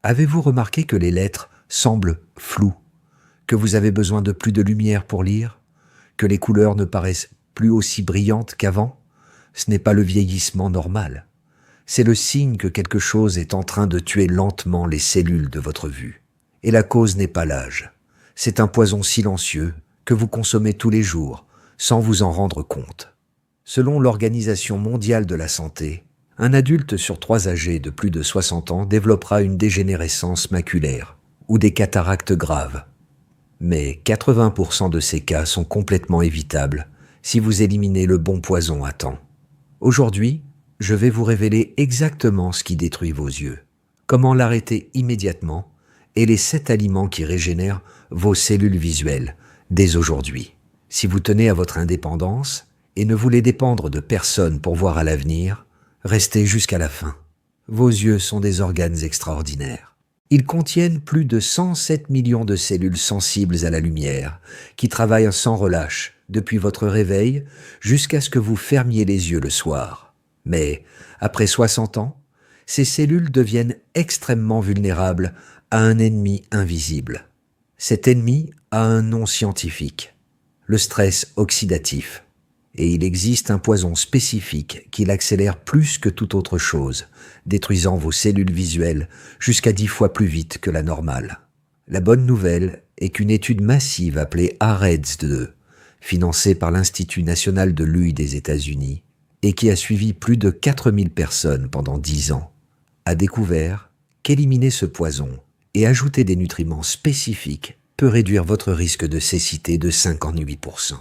Avez-vous remarqué que les lettres semblent floues, que vous avez besoin de plus de lumière pour lire, que les couleurs ne paraissent plus aussi brillantes qu'avant? Ce n'est pas le vieillissement normal. C'est le signe que quelque chose est en train de tuer lentement les cellules de votre vue. Et la cause n'est pas l'âge. C'est un poison silencieux que vous consommez tous les jours, sans vous en rendre compte. Selon l'Organisation mondiale de la santé, un adulte sur 3 âgé de plus de 60 ans développera une dégénérescence maculaire ou des cataractes graves. Mais 80% de ces cas sont complètement évitables si vous éliminez le bon poison à temps. Aujourd'hui, je vais vous révéler exactement ce qui détruit vos yeux, comment l'arrêter immédiatement et les 7 aliments qui régénèrent vos cellules visuelles dès aujourd'hui. Si vous tenez à votre indépendance et ne voulez dépendre de personne pour voir à l'avenir, restez jusqu'à la fin. Vos yeux sont des organes extraordinaires. Ils contiennent plus de 107 millions de cellules sensibles à la lumière qui travaillent sans relâche depuis votre réveil jusqu'à ce que vous fermiez les yeux le soir. Mais après 60 ans, ces cellules deviennent extrêmement vulnérables à un ennemi invisible. Cet ennemi a un nom scientifique, le stress oxydatif. Et il existe un poison spécifique qui l'accélère plus que toute autre chose, détruisant vos cellules visuelles jusqu'à 10 fois plus vite que la normale. La bonne nouvelle est qu'une étude massive appelée AREDS2, financée par l'Institut national de l'œil des États-Unis, et qui a suivi plus de 4000 personnes pendant 10 ans, a découvert qu'éliminer ce poison et ajouter des nutriments spécifiques peut réduire votre risque de cécité de 58%.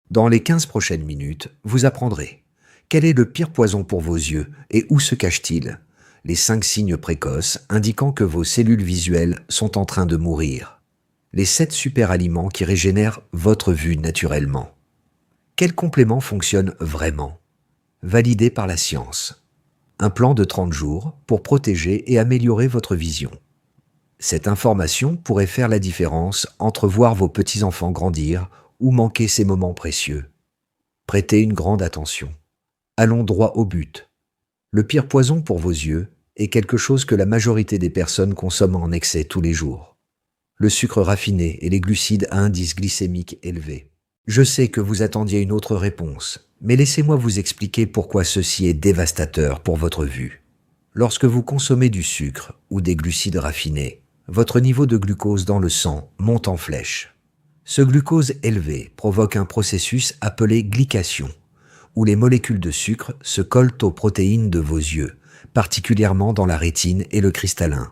Dans les 15 prochaines minutes, vous apprendrez quel est le pire poison pour vos yeux et où se cache-t-il, les 5 signes précoces indiquant que vos cellules visuelles sont en train de mourir, les 7 super aliments qui régénèrent votre vue naturellement. Quel complément fonctionne vraiment? Validé par la science. Un plan de 30 jours pour protéger et améliorer votre vision. Cette information pourrait faire la différence entre voir vos petits-enfants grandir ou manquer ces moments précieux. Prêtez une grande attention. Allons droit au but. Le pire poison pour vos yeux est quelque chose que la majorité des personnes consomment en excès tous les jours. Le sucre raffiné et les glucides à indice glycémique élevé. Je sais que vous attendiez une autre réponse, mais laissez-moi vous expliquer pourquoi ceci est dévastateur pour votre vue. Lorsque vous consommez du sucre ou des glucides raffinés, votre niveau de glucose dans le sang monte en flèche. Ce glucose élevé provoque un processus appelé glycation, où les molécules de sucre se collent aux protéines de vos yeux, particulièrement dans la rétine et le cristallin,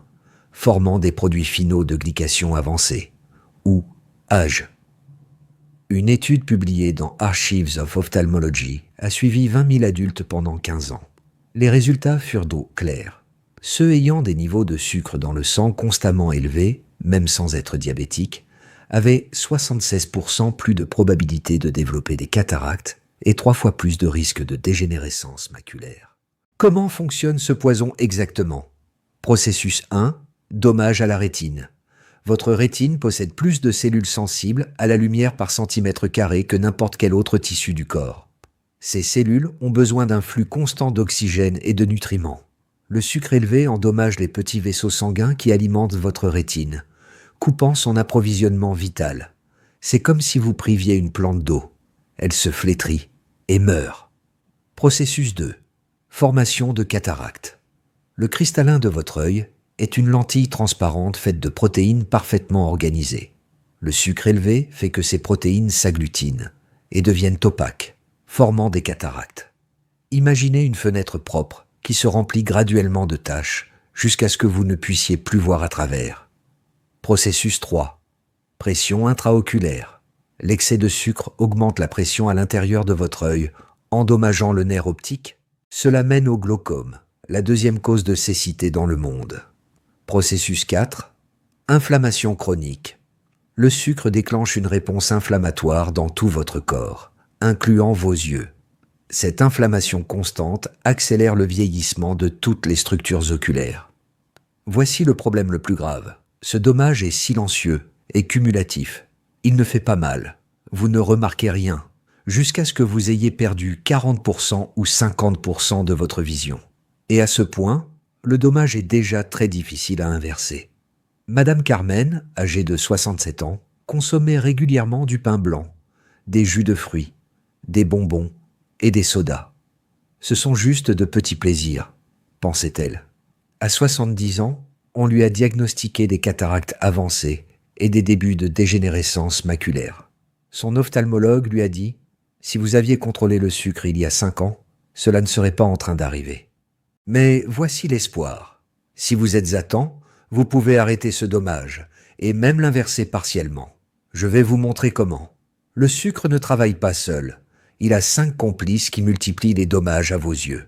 formant des produits finaux de glycation avancée, ou AGE. Une étude publiée dans Archives of Ophthalmology a suivi 20 000 adultes pendant 15 ans. Les résultats furent d'eau claire. Ceux ayant des niveaux de sucre dans le sang constamment élevés, même sans être diabétiques, avaient 76% plus de probabilité de développer des cataractes et 3 fois plus de risque de dégénérescence maculaire. Comment fonctionne ce poison exactement? Processus 1. Dommage à la rétine. Votre rétine possède plus de cellules sensibles à la lumière par centimètre carré que n'importe quel autre tissu du corps. Ces cellules ont besoin d'un flux constant d'oxygène et de nutriments. Le sucre élevé endommage les petits vaisseaux sanguins qui alimentent votre rétine, coupant son approvisionnement vital. C'est comme si vous priviez une plante d'eau. Elle se flétrit et meurt. Processus 2. Formation de cataracte. Le cristallin de votre œil est une lentille transparente faite de protéines parfaitement organisées. Le sucre élevé fait que ces protéines s'agglutinent et deviennent opaques, formant des cataractes. Imaginez une fenêtre propre qui se remplit graduellement de taches jusqu'à ce que vous ne puissiez plus voir à travers. Processus 3. Pression intraoculaire. L'excès de sucre augmente la pression à l'intérieur de votre œil, endommageant le nerf optique. Cela mène au glaucome, la deuxième cause de cécité dans le monde. Processus 4. Inflammation chronique. Le sucre déclenche une réponse inflammatoire dans tout votre corps, incluant vos yeux. Cette inflammation constante accélère le vieillissement de toutes les structures oculaires. Voici le problème le plus grave. Ce dommage est silencieux et cumulatif. Il ne fait pas mal. Vous ne remarquez rien, jusqu'à ce que vous ayez perdu 40% ou 50% de votre vision. Et à ce point, le dommage est déjà très difficile à inverser. Madame Carmen, âgée de 67 ans, consommait régulièrement du pain blanc, des jus de fruits, des bonbons et des sodas. Ce sont juste de petits plaisirs, pensait-elle. À 70 ans, on lui a diagnostiqué des cataractes avancées et des débuts de dégénérescence maculaire. Son ophtalmologue lui a dit « Si vous aviez contrôlé le sucre il y a 5 ans, cela ne serait pas en train d'arriver. » Mais voici l'espoir. Si vous êtes à temps, vous pouvez arrêter ce dommage et même l'inverser partiellement. Je vais vous montrer comment. Le sucre ne travaille pas seul. Il a 5 complices qui multiplient les dommages à vos yeux.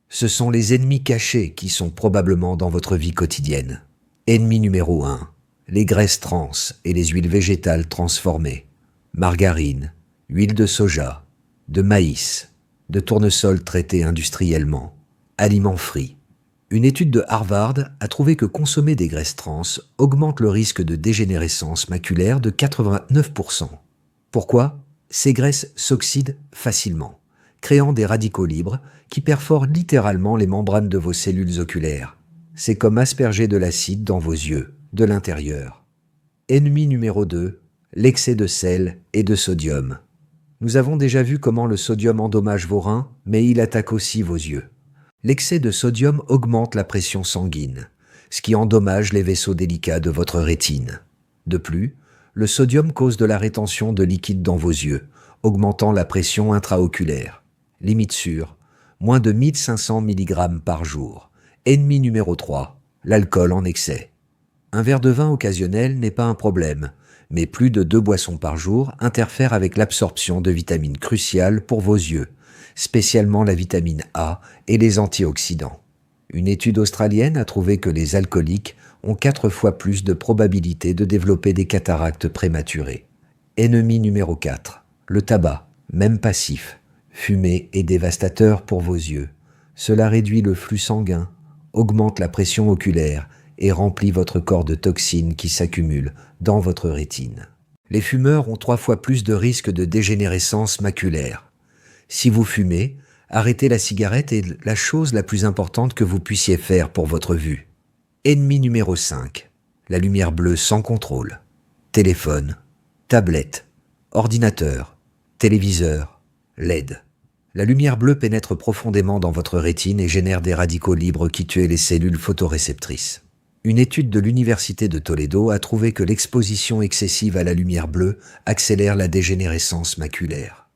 Ce sont les ennemis cachés qui sont probablement dans votre vie quotidienne. Ennemi numéro 1, les graisses trans et les huiles végétales transformées. Margarine, huile de soja, de maïs, de tournesol traité industriellement, aliments frits. Une étude de Harvard a trouvé que consommer des graisses trans augmente le risque de dégénérescence maculaire de 89%. Pourquoi ? Ces graisses s'oxydent facilement, créant des radicaux libres qui perforent littéralement les membranes de vos cellules oculaires. C'est comme asperger de l'acide dans vos yeux, de l'intérieur. Ennemi numéro 2, l'excès de sel et de sodium. Nous avons déjà vu comment le sodium endommage vos reins, mais il attaque aussi vos yeux. L'excès de sodium augmente la pression sanguine, ce qui endommage les vaisseaux délicats de votre rétine. De plus, le sodium cause de la rétention de liquide dans vos yeux, augmentant la pression intraoculaire. Limite sûre, moins de 1500 mg par jour. Ennemi numéro 3, l'alcool en excès. Un verre de vin occasionnel n'est pas un problème, mais plus de 2 boissons par jour interfèrent avec l'absorption de vitamines cruciales pour vos yeux, spécialement la vitamine A et les antioxydants. Une étude australienne a trouvé que les alcooliques ont 4 fois plus de probabilité de développer des cataractes prématurées. Ennemi numéro 4, le tabac, même passif. Fumé est dévastateur pour vos yeux. Cela réduit le flux sanguin, augmente la pression oculaire et remplit votre corps de toxines qui s'accumulent dans votre rétine. Les fumeurs ont 3 fois plus de risques de dégénérescence maculaire. Si vous fumez, arrêter la cigarette est la chose la plus importante que vous puissiez faire pour votre vue. Ennemi numéro 5, la lumière bleue sans contrôle. Téléphone, tablette, ordinateur, téléviseur, LED. La lumière bleue pénètre profondément dans votre rétine et génère des radicaux libres qui tuent les cellules photoréceptrices. Une étude de l'Université de Toledo a trouvé que l'exposition excessive à la lumière bleue accélère la dégénérescence maculaire.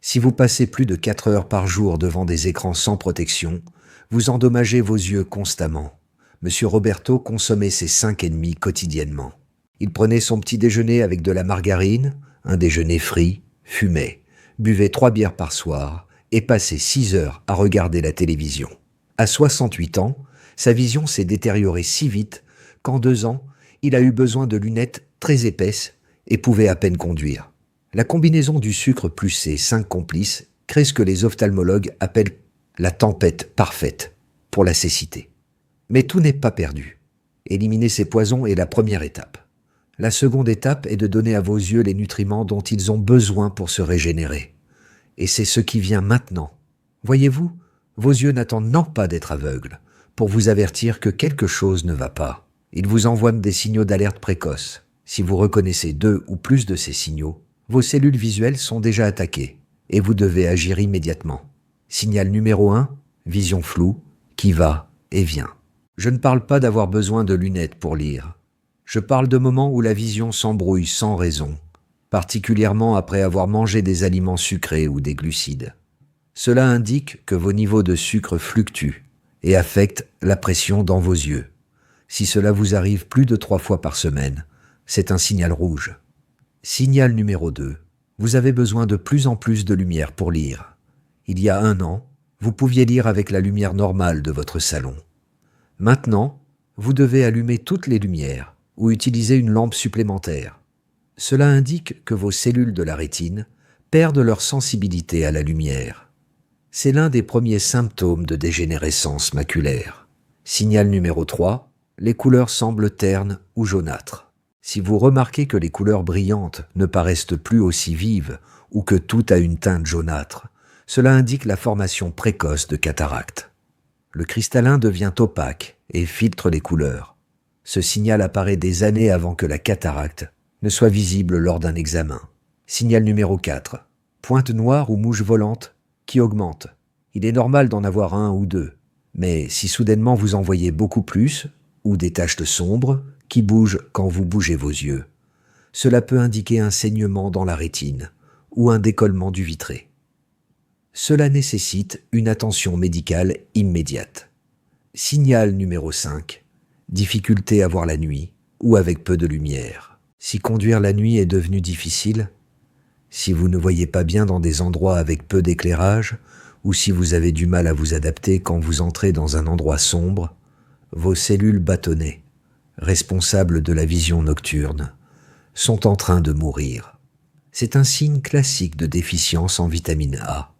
Si vous passez plus de 4 heures par jour devant des écrans sans protection, vous endommagez vos yeux constamment. Monsieur Roberto consommait ses 5 ennemis quotidiennement. Il prenait son petit déjeuner avec de la margarine, un déjeuner frit, fumait, buvait 3 bières par soir et passait 6 heures à regarder la télévision. À 68 ans, sa vision s'est détériorée si vite qu'en 2 ans, il a eu besoin de lunettes très épaisses et pouvait à peine conduire. La combinaison du sucre plus ses 5 complices crée ce que les ophtalmologues appellent la tempête parfaite pour la cécité. Mais tout n'est pas perdu. Éliminer ces poisons est la première étape. La seconde étape est de donner à vos yeux les nutriments dont ils ont besoin pour se régénérer. Et c'est ce qui vient maintenant. Voyez-vous, vos yeux n'attendent non pas d'être aveugles pour vous avertir que quelque chose ne va pas. Ils vous envoient des signaux d'alerte précoces. Si vous reconnaissez 2 ou plus de ces signaux, vos cellules visuelles sont déjà attaquées et vous devez agir immédiatement. Signal numéro 1, vision floue, qui va et vient. Je ne parle pas d'avoir besoin de lunettes pour lire. Je parle de moments où la vision s'embrouille sans raison, particulièrement après avoir mangé des aliments sucrés ou des glucides. Cela indique que vos niveaux de sucre fluctuent et affectent la pression dans vos yeux. Si cela vous arrive plus de 3 fois par semaine, c'est un signal rouge. Signal numéro 2. Vous avez besoin de plus en plus de lumière pour lire. Il y a 1 an, vous pouviez lire avec la lumière normale de votre salon. Maintenant, vous devez allumer toutes les lumières ou utiliser une lampe supplémentaire. Cela indique que vos cellules de la rétine perdent leur sensibilité à la lumière. C'est l'un des premiers symptômes de dégénérescence maculaire. Signal numéro 3, les couleurs semblent ternes ou jaunâtres. Si vous remarquez que les couleurs brillantes ne paraissent plus aussi vives ou que tout a une teinte jaunâtre, cela indique la formation précoce de cataracte. Le cristallin devient opaque et filtre les couleurs. Ce signal apparaît des années avant que la cataracte ne soit visible lors d'un examen. Signal numéro 4. Pointe noire ou mouche volante qui augmente. Il est normal d'en avoir un ou deux, mais si soudainement vous en voyez beaucoup plus, ou des taches de sombre qui bougent quand vous bougez vos yeux, cela peut indiquer un saignement dans la rétine ou un décollement du vitré. Cela nécessite une attention médicale immédiate. Signal numéro 5. Difficulté à voir la nuit ou avec peu de lumière. Si conduire la nuit est devenu difficile, si vous ne voyez pas bien dans des endroits avec peu d'éclairage, ou si vous avez du mal à vous adapter quand vous entrez dans un endroit sombre, vos cellules bâtonnées, responsables de la vision nocturne, sont en train de mourir. C'est un signe classique de déficience en vitamine A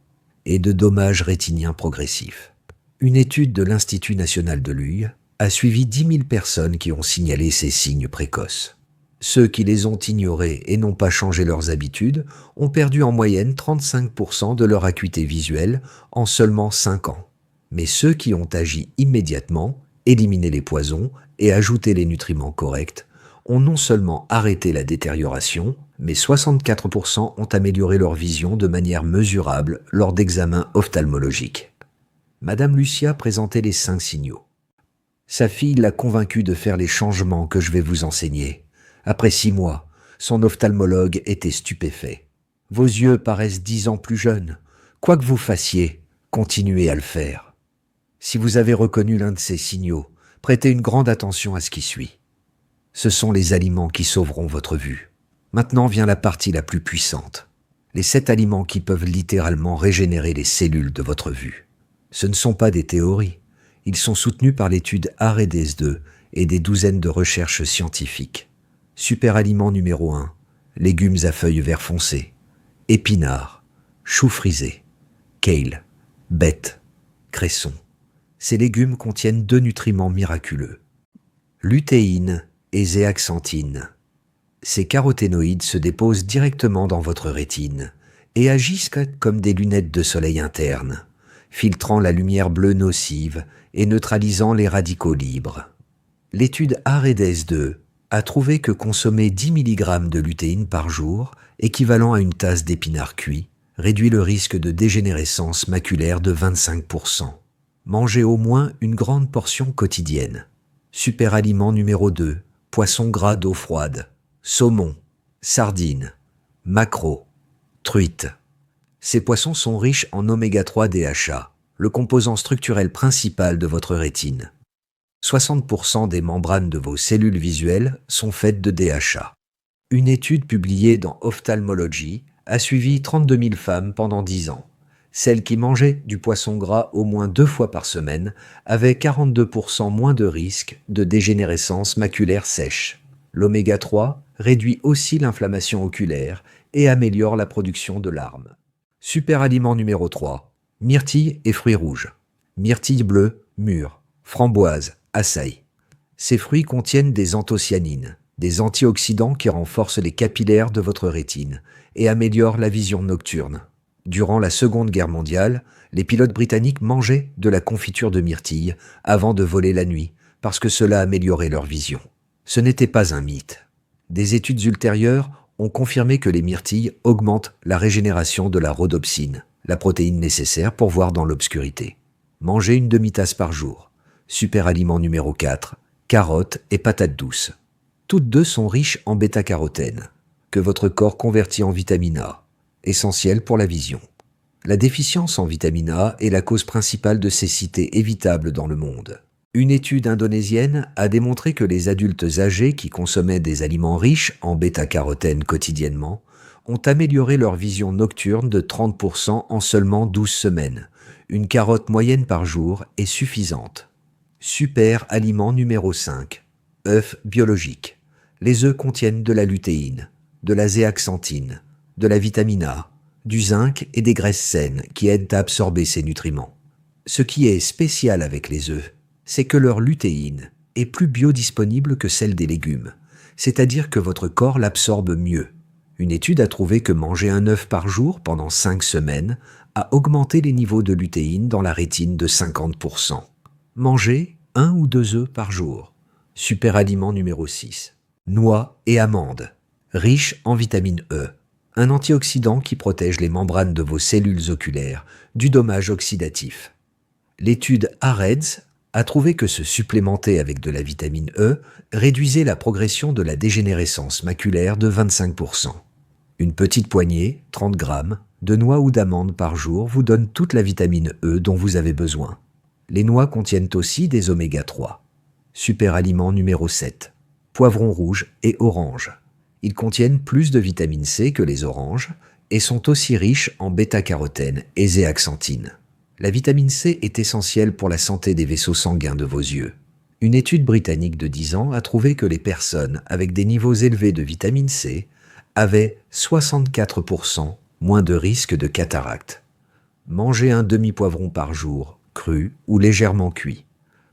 et de dommages rétiniens progressifs. Une étude de l'Institut national de l'œil a suivi 10 000 personnes qui ont signalé ces signes précoces. Ceux qui les ont ignorés et n'ont pas changé leurs habitudes ont perdu en moyenne 35% de leur acuité visuelle en seulement 5 ans. Mais ceux qui ont agi immédiatement, éliminé les poisons et ajouté les nutriments corrects, ont non seulement arrêté la détérioration, mais 64% ont amélioré leur vision de manière mesurable lors d'examens ophtalmologiques. Madame Lucia présentait les 5 signaux. Sa fille l'a convaincue de faire les changements que je vais vous enseigner. Après 6 mois, son ophtalmologue était stupéfait. Vos yeux paraissent 10 ans plus jeunes. Quoi que vous fassiez, continuez à le faire. Si vous avez reconnu l'un de ces signaux, prêtez une grande attention à ce qui suit. Ce sont les aliments qui sauveront votre vue. Maintenant vient la partie la plus puissante. Les 7 aliments qui peuvent littéralement régénérer les cellules de votre vue. Ce ne sont pas des théories. Ils sont soutenus par l'étude AREDES2 et des douzaines de recherches scientifiques. Super aliment numéro 1, légumes à feuilles vert foncé, épinards, choux frisés, kale, bête, cresson. Ces légumes contiennent 2 nutriments miraculeux, lutéine et zéaxanthine. Ces caroténoïdes se déposent directement dans votre rétine et agissent comme des lunettes de soleil internes, filtrant la lumière bleue nocive et neutralisant les radicaux libres. L'étude AREDES2 a trouvé que consommer 10 mg de lutéine par jour, équivalent à une tasse d'épinards cuits, réduit le risque de dégénérescence maculaire de 25%. Mangez au moins une grande portion quotidienne. Super aliment numéro 2, poisson gras d'eau froide, saumon, sardines, maquereau, truite. Ces poissons sont riches en oméga 3 DHA, le composant structurel principal de votre rétine. 60% des membranes de vos cellules visuelles sont faites de DHA. Une étude publiée dans Ophthalmology a suivi 32 000 femmes pendant 10 ans. Celles qui mangeaient du poisson gras au moins 2 fois par semaine avaient 42% moins de risque de dégénérescence maculaire sèche. L'oméga 3 réduit aussi l'inflammation oculaire et améliore la production de larmes. Super aliment numéro 3. Myrtille et fruits rouges. Myrtille bleue, mûre, framboise, açaï. Ces fruits contiennent des anthocyanines, des antioxydants qui renforcent les capillaires de votre rétine et améliorent la vision nocturne. Durant la Seconde Guerre mondiale, les pilotes britanniques mangeaient de la confiture de myrtille avant de voler la nuit parce que cela améliorait leur vision. Ce n'était pas un mythe. Des études ultérieures ont confirmé que les myrtilles augmentent la régénération de la rhodopsine, la protéine nécessaire pour voir dans l'obscurité. Mangez une demi-tasse par jour. Super aliment numéro 4, carottes et patates douces. Toutes deux sont riches en bêta-carotène, que votre corps convertit en vitamine A, essentielle pour la vision. La déficience en vitamine A est la cause principale de cécité évitable dans le monde. Une étude indonésienne a démontré que les adultes âgés qui consommaient des aliments riches en bêta-carotène quotidiennement ont amélioré leur vision nocturne de 30% en seulement 12 semaines. Une carotte moyenne par jour est suffisante. Super aliment numéro 5. Œufs biologiques. Les œufs contiennent de la lutéine, de la zéaxanthine, de la vitamine A, du zinc et des graisses saines qui aident à absorber ces nutriments. Ce qui est spécial avec les œufs, c'est que leur lutéine est plus biodisponible que celle des légumes, c'est-à-dire que votre corps l'absorbe mieux. Une étude a trouvé que manger un œuf par jour pendant 5 semaines a augmenté les niveaux de lutéine dans la rétine de 50%. Mangez 1 ou 2 œufs par jour. Super aliment numéro 6. Noix et amandes. Riche en vitamine E. Un antioxydant qui protège les membranes de vos cellules oculaires du dommage oxydatif. L'étude AREDS a trouvé que se supplémenter avec de la vitamine E réduisait la progression de la dégénérescence maculaire de 25%. Une petite poignée, 30 grammes, de noix ou d'amandes par jour vous donne toute la vitamine E dont vous avez besoin. Les noix contiennent aussi des oméga 3. Super aliment numéro 7. Poivrons rouges et oranges. Ils contiennent plus de vitamine C que les oranges et sont aussi riches en bêta-carotène et zéaxanthine. La vitamine C est essentielle pour la santé des vaisseaux sanguins de vos yeux. Une étude britannique de 10 ans a trouvé que les personnes avec des niveaux élevés de vitamine C avaient 64% moins de risque de cataracte. Mangez un demi-poivron par jour, cru ou légèrement cuit.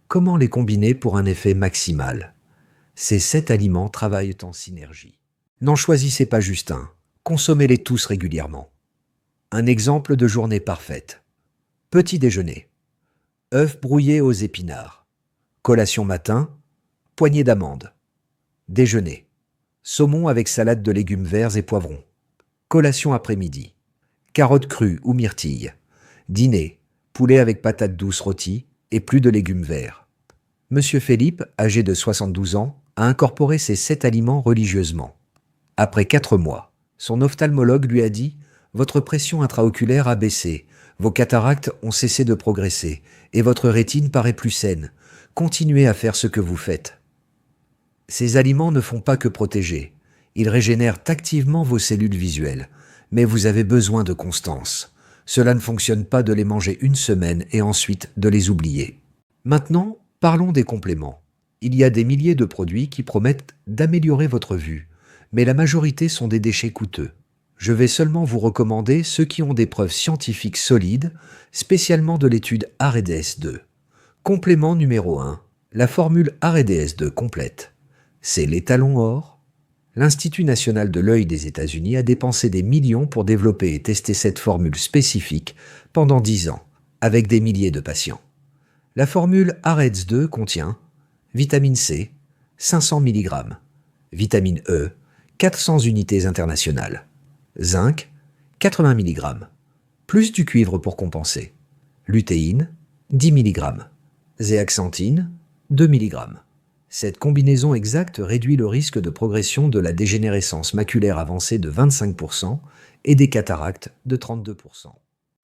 Comment les combiner pour un effet maximal? Ces 7 aliments travaillent en synergie. N'en choisissez pas juste un, consommez-les tous régulièrement. Un exemple de journée parfaite. Petit déjeuner. Œufs brouillés aux épinards. Collation matin. Poignée d'amandes. Déjeuner. Saumon avec salade de légumes verts et poivrons. Collation après-midi. Carottes crues ou myrtilles. Dîner. Poulet avec patates douces rôties et plus de légumes verts. Monsieur Philippe, âgé de 72 ans, a incorporé ces 7 aliments religieusement. Après 4 mois, son ophtalmologue lui a dit « Votre pression intraoculaire a baissé, vos cataractes ont cessé de progresser et votre rétine paraît plus saine. Continuez à faire ce que vous faites. » Ces aliments ne font pas que protéger. Ils régénèrent activement vos cellules visuelles. Mais vous avez besoin de constance. Cela ne fonctionne pas de les manger une semaine et ensuite de les oublier. Maintenant, parlons des compléments. Il y a des milliers de produits qui promettent d'améliorer votre vue, mais la majorité sont des déchets coûteux. Je vais seulement vous recommander ceux qui ont des preuves scientifiques solides, spécialement de l'étude AREDS2. Complément numéro 1. La formule AREDS2 complète. C'est l'étalon or. L'Institut national de l'œil des États-Unis a dépensé des millions pour développer et tester cette formule spécifique pendant 10 ans, avec des milliers de patients. La formule AREDS2 contient vitamine C, 500 mg, vitamine E, 400 unités internationales, zinc, 80 mg, plus du cuivre pour compenser, lutéine, 10 mg, zéaxanthine, 2 mg. Cette combinaison exacte réduit le risque de progression de la dégénérescence maculaire avancée de 25% et des cataractes de 32%.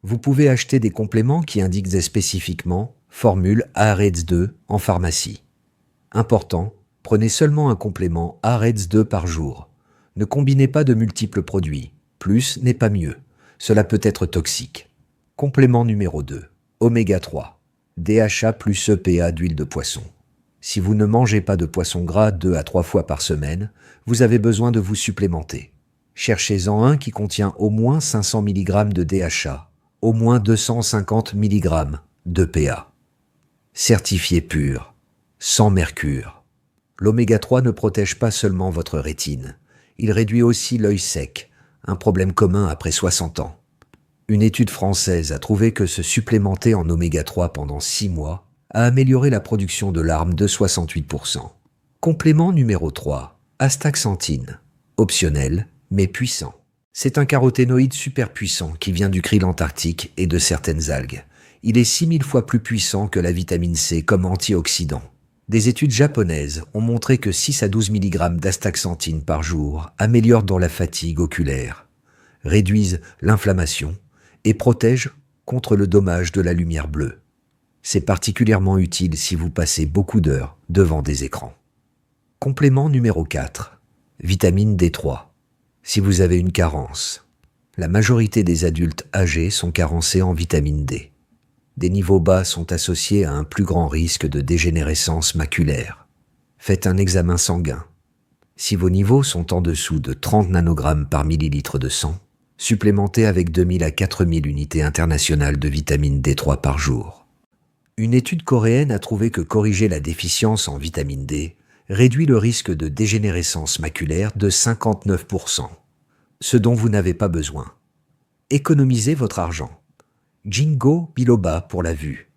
Vous pouvez acheter des compléments qui indiquent spécifiquement formule AREDS2 en pharmacie. Important, prenez seulement un complément AREDS2 par jour. Ne combinez pas de multiples produits. Plus n'est pas mieux. Cela peut être toxique. Complément numéro 2. Oméga 3. DHA plus EPA d'huile de poisson. Si vous ne mangez pas de poisson gras 2 à 3 fois par semaine, vous avez besoin de vous supplémenter. Cherchez-en un qui contient au moins 500 mg de DHA, au moins 250 mg d'EPA. Certifié pur, sans mercure. L'oméga 3 ne protège pas seulement votre rétine, il réduit aussi l'œil sec, un problème commun après 60 ans. Une étude française a trouvé que se supplémenter en oméga 3 pendant 6 mois a amélioré la production de larmes de 68%. Complément numéro 3. Astaxanthine. Optionnel, mais puissant. C'est un caroténoïde super puissant qui vient du krill antarctique et de certaines algues. Il est 6000 fois plus puissant que la vitamine C comme antioxydant. Des études japonaises ont montré que 6 à 12 mg d'astaxanthine par jour améliorent dans la fatigue oculaire, réduisent l'inflammation et protègent contre le dommage de la lumière bleue. C'est particulièrement utile si vous passez beaucoup d'heures devant des écrans. Complément numéro 4. Vitamine D3. Si vous avez une carence, la majorité des adultes âgés sont carencés en vitamine D. Des niveaux bas sont associés à un plus grand risque de dégénérescence maculaire. Faites un examen sanguin. Si vos niveaux sont en dessous de 30 nanogrammes par millilitre de sang, supplémentez avec 2000 à 4000 unités internationales de vitamine D3 par jour. Une étude coréenne a trouvé que corriger la déficience en vitamine D réduit le risque de dégénérescence maculaire de 59%, ce dont vous n'avez pas besoin. Économisez votre argent. Ginkgo biloba pour la vue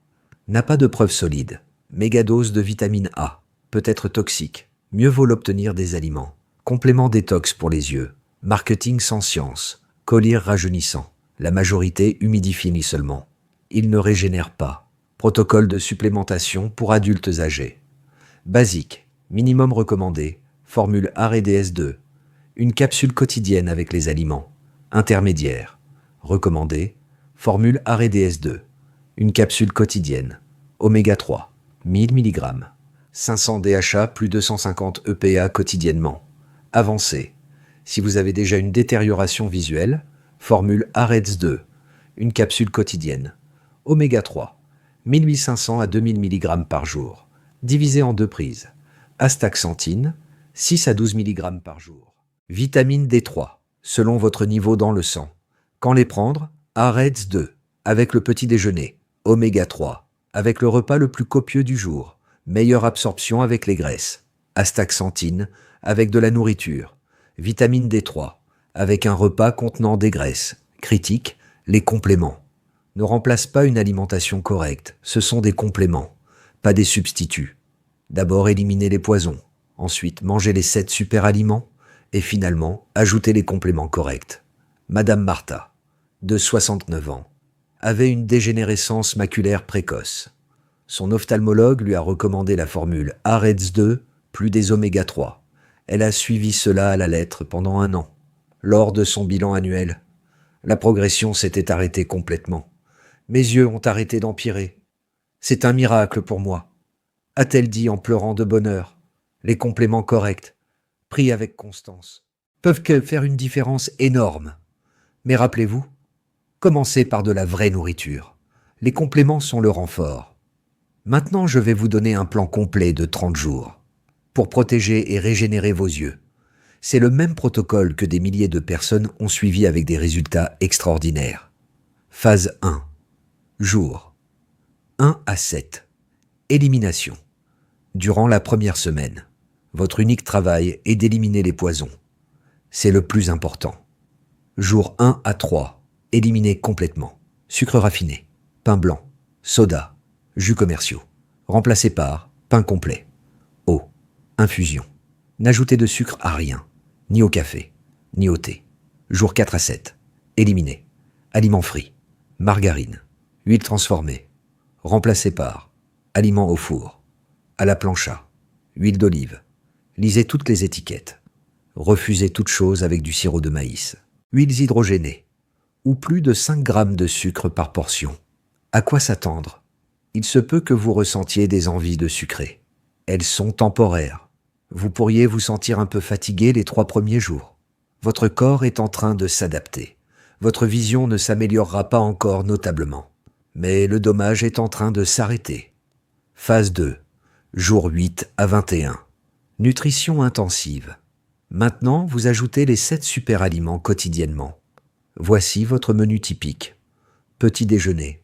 n'a pas de preuves solides, Mégadose de vitamine A. Peut être toxique. Mieux vaut l'obtenir des aliments. Complément détox pour les yeux. Marketing sans science. Collyre rajeunissant. La majorité humidifie seulement. Il ne régénère pas. Protocole de supplémentation pour adultes âgés. Basique. Minimum recommandé. Formule AREDS2. Une capsule quotidienne avec les aliments. Intermédiaire. Recommandé. Formule AREDS2. Une capsule quotidienne. Oméga 3. 1000 mg. 500 DHA plus 250 EPA quotidiennement. Avancé. Si vous avez déjà une détérioration visuelle, formule AREDS2. Une capsule quotidienne. Oméga 3. 1800 à 2000 mg par jour. Divisé en 2 prises. Astaxanthine. 6 à 12 mg par jour. Vitamine D3. Selon votre niveau dans le sang. Quand les prendre? AREDS2. Avec le petit déjeuner. Oméga 3. Avec le repas le plus copieux du jour. Meilleure absorption avec les graisses. Astaxanthine. Avec de la nourriture. Vitamine D3. Avec un repas contenant des graisses. Critique, les compléments. Ne remplace pas une alimentation correcte. Ce sont des compléments, pas des substituts. D'abord, éliminez les poisons. Ensuite, mangez les 7 super aliments. Et finalement, ajoutez les compléments corrects. Madame Martha, de 69 ans, avait une dégénérescence maculaire précoce. Son ophtalmologue lui a recommandé la formule AREDS2 plus des oméga 3. Elle a suivi cela à la lettre pendant 1 an. Lors de son bilan annuel, la progression s'était arrêtée complètement. Mes yeux ont arrêté d'empirer. C'est un miracle pour moi, a-t-elle dit en pleurant de bonheur. Les compléments corrects, pris avec constance, peuvent faire une différence énorme. Mais rappelez-vous, commencez par de la vraie nourriture. Les compléments sont le renfort. Maintenant, je vais vous donner un plan complet de 30 jours pour protéger et régénérer vos yeux. C'est le même protocole que des milliers de personnes ont suivi avec des résultats extraordinaires. Phase 1. Jour 1 à 7. Élimination. Durant la première semaine, votre unique travail est d'éliminer les poisons. C'est le plus important. Jour 1 à 3. Éliminez complètement. Sucre raffiné, pain blanc, soda, jus commerciaux. Remplacez par pain complet. Eau. Infusion. N'ajoutez de sucre à rien, ni au café, ni au thé. Jour 4 à 7. Éliminez. Aliments frits, margarine, huile transformée. Remplacez par aliments au four, à la plancha, huile d'olive. Lisez toutes les étiquettes. Refusez toute chose avec du sirop de maïs, huiles hydrogénées, ou plus de 5 grammes de sucre par portion. À quoi s'attendre? Il se peut que vous ressentiez des envies de sucrer. Elles sont temporaires. Vous pourriez vous sentir un peu fatigué les 3 premiers jours. Votre corps est en train de s'adapter. Votre vision ne s'améliorera pas encore notablement. Mais le dommage est en train de s'arrêter. Phase 2. Jour 8 à 21. Nutrition intensive. Maintenant, vous ajoutez les 7 super aliments quotidiennement. Voici votre menu typique. Petit déjeuner.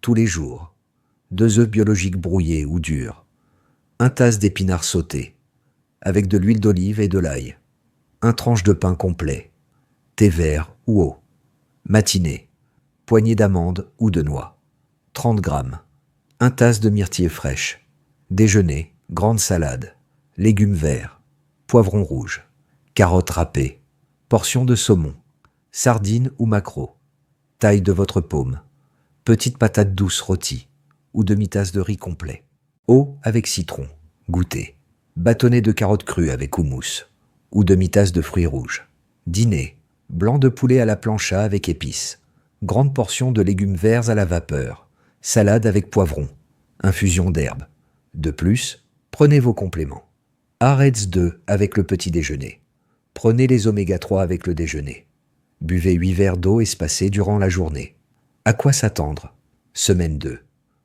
Tous les jours. 2 œufs biologiques brouillés ou durs. 1 tasse d'épinards sautés. Avec de l'huile d'olive et de l'ail. 1 tranche de pain complet. Thé vert ou eau. Matinée. Poignée d'amandes ou de noix. 30 grammes. 1 tasse de myrtille fraîche. Déjeuner. Grande salade. Légumes verts. Poivrons rouges. Carottes râpées. Portion de saumon. Sardines ou maquereaux. Taille de votre paume. Petite patate douce rôtie. Ou demi-tasse de riz complet. Eau avec citron. Goûter. Bâtonnet de carottes crues avec houmous. Ou demi-tasse de fruits rouges. Dîner. Blanc de poulet à la plancha avec épices. Grande portion de légumes verts à la vapeur. Salade avec poivron. Infusion d'herbes. De plus, prenez vos compléments. AREDS2 avec le petit déjeuner. Prenez les oméga 3 avec le déjeuner. Buvez 8 verres d'eau espacés durant la journée. À quoi s'attendre? Semaine 2.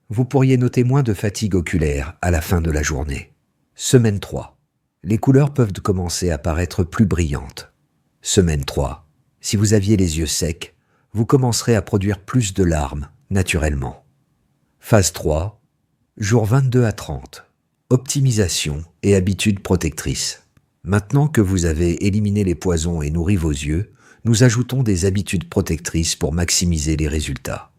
Vous pourriez noter moins de fatigue oculaire à la fin de la journée. Semaine 3. Les couleurs peuvent commencer à paraître plus brillantes. Semaine 3. Si vous aviez les yeux secs, vous commencerez à produire plus de larmes, naturellement. Phase 3. Jour 22 à 30. Optimisation et habitudes protectrices. Maintenant que vous avez éliminé les poisons et nourri vos yeux, nous ajoutons des habitudes protectrices pour maximiser les résultats.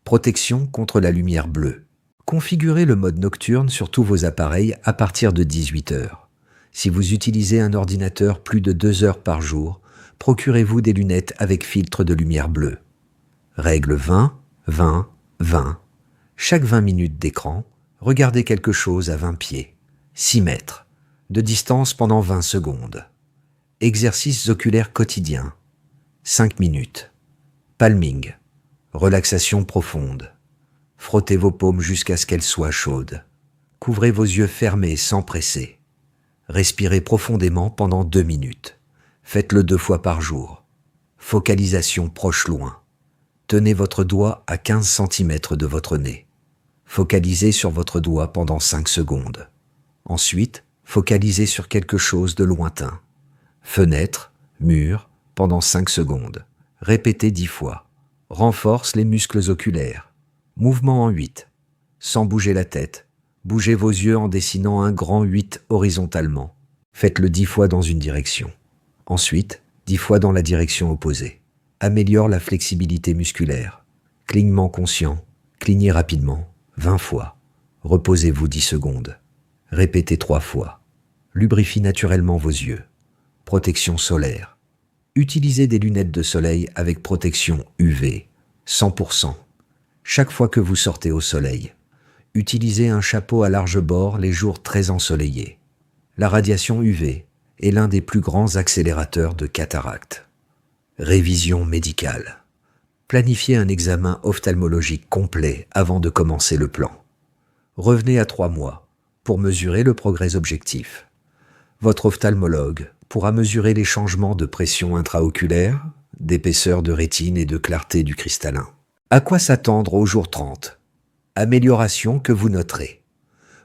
Protection contre la lumière bleue. Configurez le mode nocturne sur tous vos appareils à partir de 18 heures. Si vous utilisez un ordinateur plus de 2 heures par jour, procurez-vous des lunettes avec filtre de lumière bleue. Règle 20, 20, 20. Chaque 20 minutes d'écran, regardez quelque chose à 20 pieds, 6 mètres, de distance pendant 20 secondes. Exercices oculaires quotidiens, 5 minutes. Palming, relaxation profonde. Frottez vos paumes jusqu'à ce qu'elles soient chaudes. Couvrez vos yeux fermés sans presser. Respirez profondément pendant 2 minutes. Faites-le 2 fois par jour. Focalisation proche-loin. Tenez votre doigt à 15 cm de votre nez. Focalisez sur votre doigt pendant 5 secondes. Ensuite, focalisez sur quelque chose de lointain. Fenêtre, mur, pendant 5 secondes. Répétez 10 fois. Renforce les muscles oculaires. Mouvement en 8. Sans bouger la tête, bougez vos yeux en dessinant un grand 8 horizontalement. Faites-le 10 fois dans une direction. Ensuite, 10 fois dans la direction opposée. Améliore la flexibilité musculaire. Clignement conscient. Clignez rapidement, 20 fois. Reposez-vous 10 secondes. Répétez 3 fois. Lubrifie naturellement vos yeux. Protection solaire. Utilisez des lunettes de soleil avec protection UV, 100%. Chaque fois que vous sortez au soleil, utilisez un chapeau à large bord les jours très ensoleillés. La radiation UV est l'un des plus grands accélérateurs de cataracte. Révision médicale. Planifiez un examen ophtalmologique complet avant de commencer le plan. Revenez à 3 mois pour mesurer le progrès objectif. Votre ophtalmologue pourra mesurer les changements de pression intraoculaire, d'épaisseur de rétine et de clarté du cristallin. À quoi s'attendre au jour 30 ? Amélioration que vous noterez.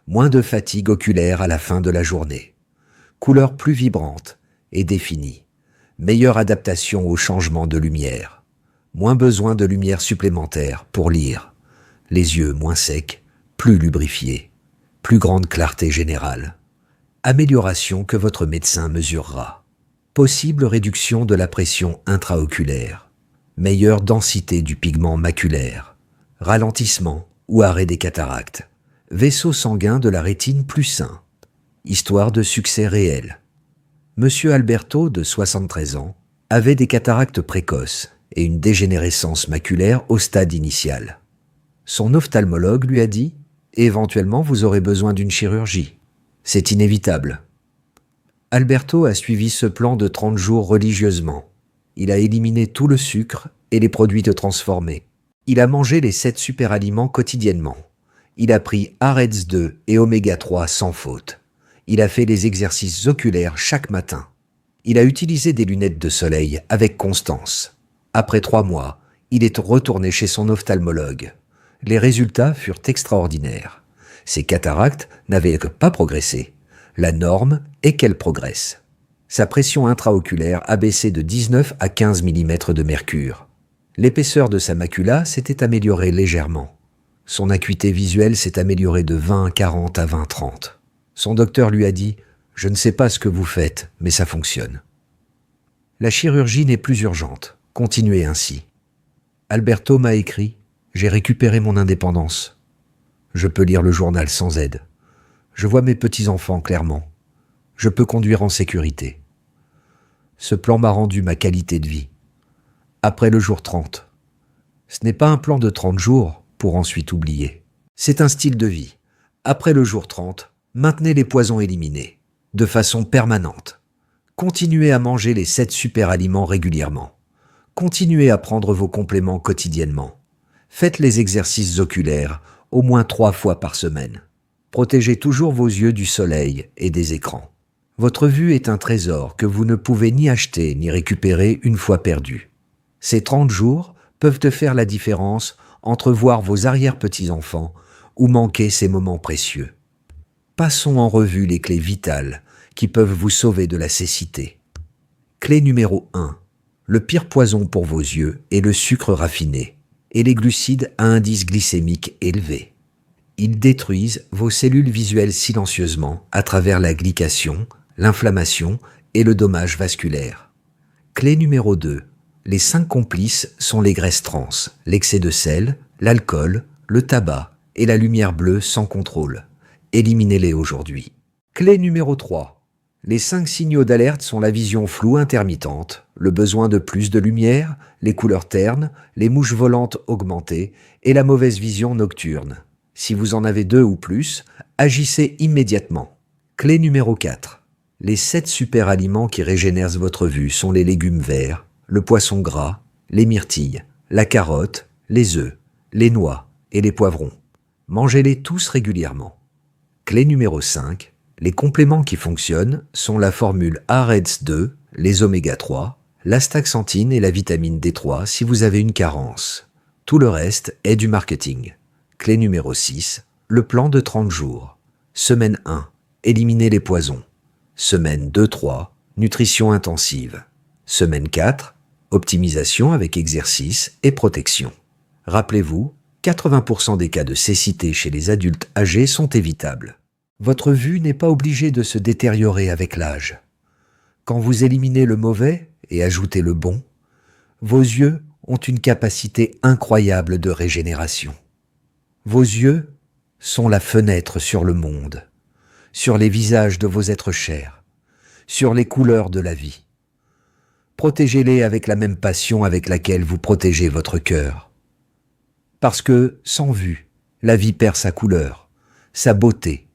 Moins de fatigue oculaire à la fin de la journée. Couleur plus vibrante et définie. Meilleure adaptation au changement de lumière. Moins besoin de lumière supplémentaire pour lire. Les yeux moins secs, plus lubrifiés. Plus grande clarté générale. Amélioration que votre médecin mesurera. Possible réduction de la pression intraoculaire. Meilleure densité du pigment maculaire. Ralentissement ou arrêt des cataractes. Vaisseau sanguin de la rétine plus sain. Histoire de succès réel. Monsieur Alberto, de 73 ans, avait des cataractes précoces et une dégénérescence maculaire au stade initial. Son ophtalmologue lui a dit « Éventuellement, vous aurez besoin d'une chirurgie. C'est inévitable. » Alberto a suivi ce plan de 30 jours religieusement. Il a éliminé tout le sucre et les produits transformés. Il a mangé les 7 superaliments quotidiennement. Il a pris AREDS 2 et Oméga 3 sans faute. Il a fait les exercices oculaires chaque matin. Il a utilisé des lunettes de soleil avec constance. Après 3 mois, il est retourné chez son ophtalmologue. Les résultats furent extraordinaires. Ses cataractes n'avaient pas progressé. La norme est qu'elles progressent. Sa pression intraoculaire a baissé de 19 à 15 mm de mercure. L'épaisseur de sa macula s'était améliorée légèrement. Son acuité visuelle s'est améliorée de 20-40 à 20-30. Son docteur lui a dit « Je ne sais pas ce que vous faites, mais ça fonctionne. » La chirurgie n'est plus urgente. Continuez ainsi. Alberto m'a écrit « J'ai récupéré mon indépendance. Je peux lire le journal sans aide. Je vois mes petits-enfants clairement. Je peux conduire en sécurité. Ce plan m'a rendu ma qualité de vie. Après le jour 30. Ce n'est pas un plan de 30 jours pour ensuite oublier. C'est un style de vie. Après le jour 30, maintenez les poisons éliminés, de façon permanente. Continuez à manger les 7 super-aliments régulièrement. Continuez à prendre vos compléments quotidiennement. Faites les exercices oculaires au moins 3 fois par semaine. Protégez toujours vos yeux du soleil et des écrans. Votre vue est un trésor que vous ne pouvez ni acheter ni récupérer une fois perdu. Ces 30 jours peuvent te faire la différence entre voir vos arrière-petits-enfants ou manquer ces moments précieux. Passons en revue les clés vitales qui peuvent vous sauver de la cécité. Clé numéro 1. Le pire poison pour vos yeux est le sucre raffiné et les glucides à indice glycémique élevé. Ils détruisent vos cellules visuelles silencieusement à travers la glycation, l'inflammation et le dommage vasculaire. Clé numéro 2. Les 5 complices sont les graisses trans, l'excès de sel, l'alcool, le tabac et la lumière bleue sans contrôle. Éliminez-les aujourd'hui. Clé numéro 3. Les 5 signaux d'alerte sont la vision floue intermittente, le besoin de plus de lumière, les couleurs ternes, les mouches volantes augmentées et la mauvaise vision nocturne. Si vous en avez 2 ou plus, agissez immédiatement. Clé numéro 4. Les 7 super aliments qui régénèrent votre vue sont les légumes verts, le poisson gras, les myrtilles, la carotte, les œufs, les noix et les poivrons. Mangez-les tous régulièrement. Clé numéro 5. Les compléments qui fonctionnent sont la formule AREDS2, les oméga 3, l'astaxanthine et la vitamine D3 si vous avez une carence. Tout le reste est du marketing. Clé numéro 6. Le plan de 30 jours. Semaine 1. Éliminer les poisons. Semaine 2-3. Nutrition intensive. Semaine 4. Optimisation avec exercice et protection. Rappelez-vous, 80% des cas de cécité chez les adultes âgés sont évitables. Votre vue n'est pas obligée de se détériorer avec l'âge. Quand vous éliminez le mauvais et ajoutez le bon, vos yeux ont une capacité incroyable de régénération. Vos yeux sont la fenêtre sur le monde, sur les visages de vos êtres chers, sur les couleurs de la vie. Protégez-les avec la même passion avec laquelle vous protégez votre cœur. Parce que, sans vue, la vie perd sa couleur, sa beauté,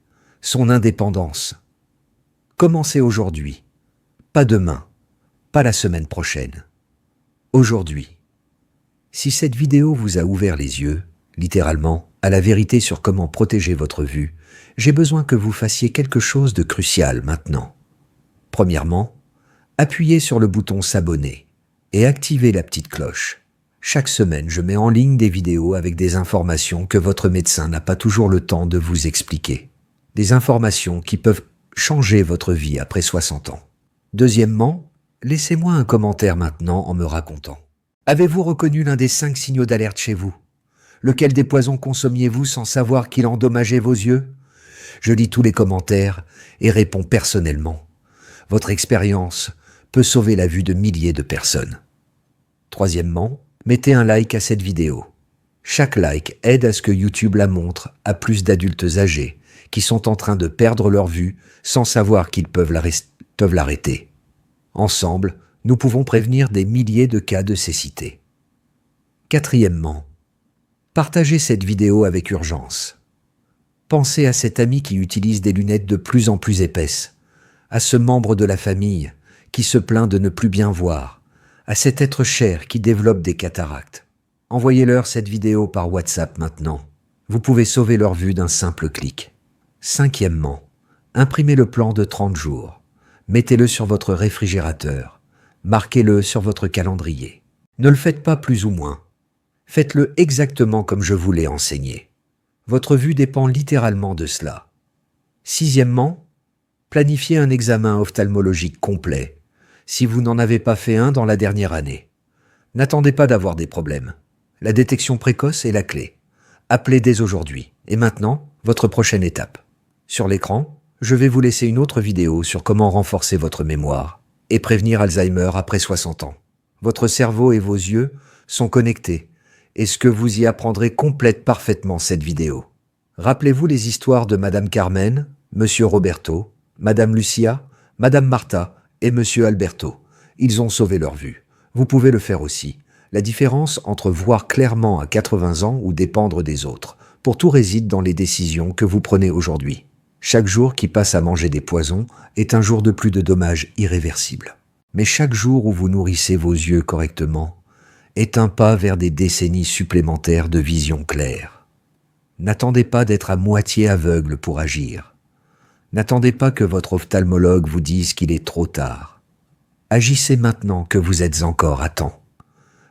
son indépendance. Commencez aujourd'hui, pas demain, pas la semaine prochaine. Aujourd'hui. Si cette vidéo vous a ouvert les yeux, littéralement, à la vérité sur comment protéger votre vue, j'ai besoin que vous fassiez quelque chose de crucial maintenant. Premièrement, appuyez sur le bouton s'abonner et activez la petite cloche. Chaque semaine, je mets en ligne des vidéos avec des informations que votre médecin n'a pas toujours le temps de vous expliquer. Des informations qui peuvent changer votre vie après 60 ans. Deuxièmement, laissez-moi un commentaire maintenant en me racontant. Avez-vous reconnu l'un des 5 signaux d'alerte chez vous? Lequel des poisons consommiez-vous sans savoir qu'il endommageait vos yeux? Je lis tous les commentaires et réponds personnellement. Votre expérience peut sauver la vue de milliers de personnes. Troisièmement, mettez un like à cette vidéo. Chaque like aide à ce que YouTube la montre à plus d'adultes âgés qui sont en train de perdre leur vue sans savoir qu'ils peuvent l'arrêter. Ensemble, nous pouvons prévenir des milliers de cas de cécité. Quatrièmement, partagez cette vidéo avec urgence. Pensez à cet ami qui utilise des lunettes de plus en plus épaisses, à ce membre de la famille qui se plaint de ne plus bien voir, à cet être cher qui développe des cataractes. Envoyez-leur cette vidéo par WhatsApp maintenant. Vous pouvez sauver leur vue d'un simple clic. Cinquièmement, imprimez le plan de 30 jours. Mettez-le sur votre réfrigérateur. Marquez-le sur votre calendrier. Ne le faites pas plus ou moins. Faites-le exactement comme je vous l'ai enseigné. Votre vue dépend littéralement de cela. Sixièmement, planifiez un examen ophtalmologique complet, si vous n'en avez pas fait un dans la dernière année. N'attendez pas d'avoir des problèmes. La détection précoce est la clé. Appelez dès aujourd'hui. Et maintenant, votre prochaine étape. Sur l'écran, je vais vous laisser une autre vidéo sur comment renforcer votre mémoire et prévenir Alzheimer après 60 ans. Votre cerveau et vos yeux sont connectés et ce que vous y apprendrez complète parfaitement cette vidéo. Rappelez-vous les histoires de Madame Carmen, Monsieur Roberto, Madame Lucia, Madame Martha et Monsieur Alberto. Ils ont sauvé leur vue. Vous pouvez le faire aussi. La différence entre voir clairement à 80 ans ou dépendre des autres, pour tout réside dans les décisions que vous prenez aujourd'hui. Chaque jour qui passe à manger des poisons est un jour de plus de dommages irréversibles. Mais chaque jour où vous nourrissez vos yeux correctement est un pas vers des décennies supplémentaires de vision claire. N'attendez pas d'être à moitié aveugle pour agir. N'attendez pas que votre ophtalmologue vous dise qu'il est trop tard. Agissez maintenant que vous êtes encore à temps.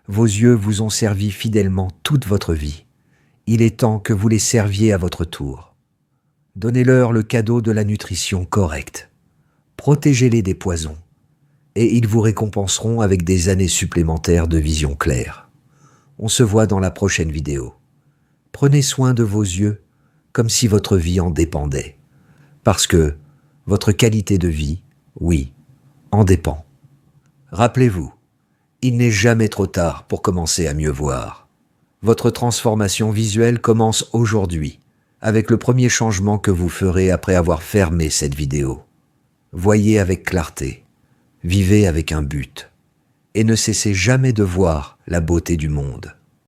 Vos yeux vous ont servi fidèlement toute votre vie. Il est temps que vous les serviez à votre tour. Donnez-leur le cadeau de la nutrition correcte. Protégez-les des poisons. Et ils vous récompenseront avec des années supplémentaires de vision claire. On se voit dans la prochaine vidéo. Prenez soin de vos yeux comme si votre vie en dépendait. Parce que votre qualité de vie, oui, en dépend. Rappelez-vous, il n'est jamais trop tard pour commencer à mieux voir. Votre transformation visuelle commence aujourd'hui, avec le premier changement que vous ferez après avoir fermé cette vidéo. Voyez avec clarté, vivez avec un but, et ne cessez jamais de voir la beauté du monde.